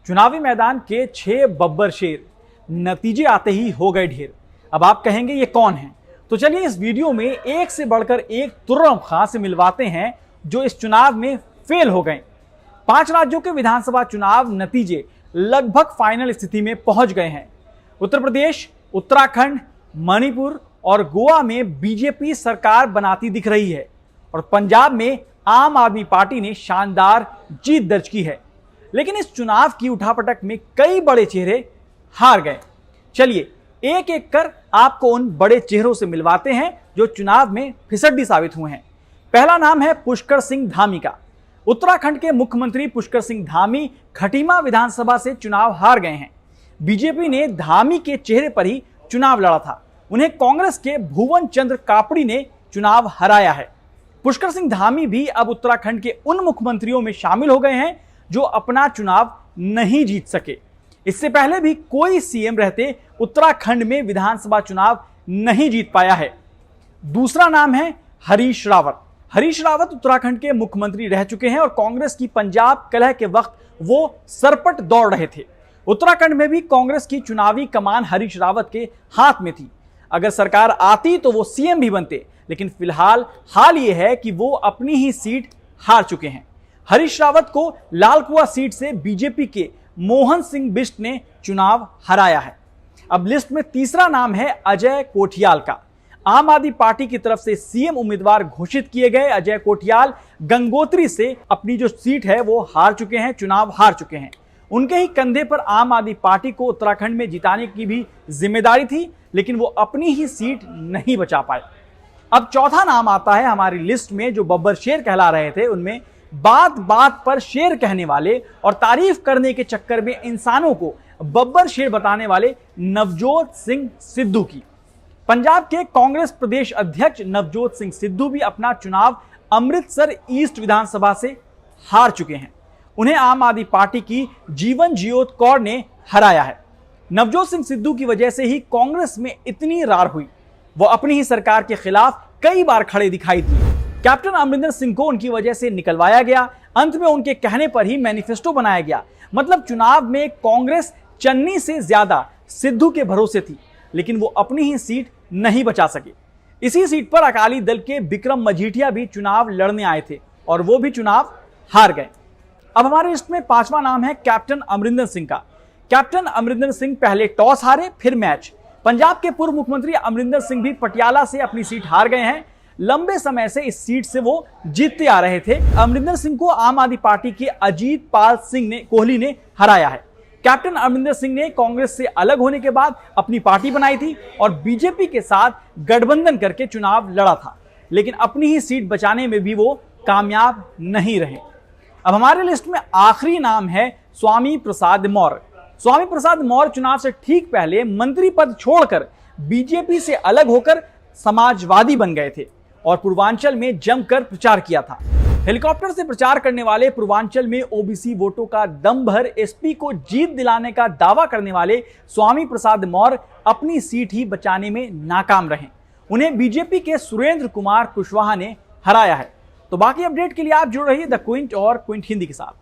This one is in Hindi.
चुनावी मैदान के 6 बब्बर शेर नतीजे आते ही हो गए ढेर। अब आप कहेंगे ये कौन है, तो चलिए इस वीडियो में एक से बढ़कर एक तुर्रम खां से मिलवाते हैं जो इस चुनाव में फेल हो गए। 5 राज्यों के विधानसभा चुनाव नतीजे लगभग फाइनल स्थिति में पहुंच गए हैं। उत्तर प्रदेश, उत्तराखंड, मणिपुर और गोवा में बीजेपी सरकार बनाती दिख रही है और पंजाब में आम आदमी पार्टी ने शानदार जीत दर्ज की है। लेकिन इस चुनाव की उठापटक में कई बड़े चेहरे हार गए। चलिए एक एक कर आपको उन बड़े चेहरों से मिलवाते हैं जो चुनाव में फिसड्डी साबित हुए हैं। पहला नाम है पुष्कर सिंह धामी का। उत्तराखंड के मुख्यमंत्री पुष्कर सिंह धामी खटीमा विधानसभा से चुनाव हार गए हैं। बीजेपी ने धामी के चेहरे पर ही चुनाव लड़ा था। उन्हें कांग्रेस के भुवन चंद्र कापड़ी ने चुनाव हराया है। पुष्कर सिंह धामी भी अब उत्तराखंड के उन मुख्यमंत्रियों में शामिल हो गए हैं जो अपना चुनाव नहीं जीत सके। इससे पहले भी कोई सीएम रहते उत्तराखंड में विधानसभा चुनाव नहीं जीत पाया है। दूसरा नाम है हरीश रावत। हरीश रावत उत्तराखंड के मुख्यमंत्री रह चुके हैं और कांग्रेस की पंजाब कलह के वक्त वो सरपट दौड़ रहे थे। उत्तराखंड में भी कांग्रेस की चुनावी कमान हरीश रावत के हाथ में थी। अगर सरकार आती तो वो सीएम भी बनते, लेकिन फिलहाल हाल ये है कि वो अपनी ही सीट हार चुके हैं। हरीश रावत को लालकुआ सीट से बीजेपी के मोहन सिंह बिष्ट ने चुनाव हराया है। अब लिस्ट में तीसरा नाम है अजय कोठियाल का। आम आदमी पार्टी की तरफ से सीएम उम्मीदवार घोषित किए गए अजय कोठियाल गंगोत्री से अपनी जो सीट है वो हार चुके हैं, चुनाव हार चुके हैं। उनके ही कंधे पर आम आदमी पार्टी को उत्तराखंड में जिताने की भी जिम्मेदारी थी, लेकिन वो अपनी ही सीट नहीं बचा पाए। अब चौथा नाम आता है हमारी लिस्ट में जो बब्बर शेर कहला रहे थे। उनमें बात बात पर शेर कहने वाले और तारीफ करने के चक्कर में इंसानों को बब्बर शेर बताने वाले नवजोत सिंह सिद्धू की। पंजाब के कांग्रेस प्रदेश अध्यक्ष नवजोत सिंह सिद्धू भी अपना चुनाव अमृतसर ईस्ट विधानसभा से हार चुके हैं। उन्हें आम आदमी पार्टी की जीवन जियोत कौर ने हराया है। नवजोत सिंह सिद्धू की वजह से ही कांग्रेस में इतनी रार हुई। वो अपनी ही सरकार के खिलाफ कई बार खड़े दिखाई दिए। कैप्टन अमरिंदर सिंह को उनकी वजह से निकलवाया गया। अंत में उनके कहने पर ही मैनिफेस्टो बनाया गया। मतलब चुनाव में कांग्रेस चन्नी से ज्यादा सिद्धू के भरोसे थी, लेकिन वो अपनी ही सीट नहीं बचा सके। इसी सीट पर अकाली दल के विक्रम मजीठिया भी चुनाव लड़ने आए थे और वो भी चुनाव हार गए। अब हमारे लिस्ट में 5वां नाम है कैप्टन अमरिंदर सिंह का। कैप्टन अमरिंदर सिंह पहले टॉस हारे फिर मैच। पंजाब के पूर्व मुख्यमंत्री अमरिंदर सिंह भी पटियाला से अपनी सीट हार गए हैं। लंबे समय से इस सीट से वो जीतते आ रहे थे। अमरिंदर सिंह को आम आदमी पार्टी के अजीत पाल सिंह कोहली ने हराया है। कैप्टन अमरिंदर सिंह ने कांग्रेस से अलग होने के बाद अपनी पार्टी बनाई थी और बीजेपी के साथ गठबंधन करके चुनाव लड़ा था, लेकिन अपनी ही सीट बचाने में भी वो कामयाब नहीं रहे। अब हमारे लिस्ट में आखिरी नाम है स्वामी प्रसाद मौर्य। स्वामी प्रसाद मौर्य चुनाव से ठीक पहले मंत्री पद छोड़कर बीजेपी से अलग होकर समाजवादी बन गए थे और पूर्वांचल में जमकर प्रचार किया था। हेलीकॉप्टर से प्रचार करने वाले पूर्वांचल में ओबीसी वोटों का दम भर एसपी को जीत दिलाने का दावा करने वाले स्वामी प्रसाद मौर्य अपनी सीट ही बचाने में नाकाम रहे। उन्हें बीजेपी के सुरेंद्र कुमार कुशवाहा ने हराया है। तो बाकी अपडेट के लिए आप जुड़ रहिए द क्विंट और क्विंट हिंदी के साथ।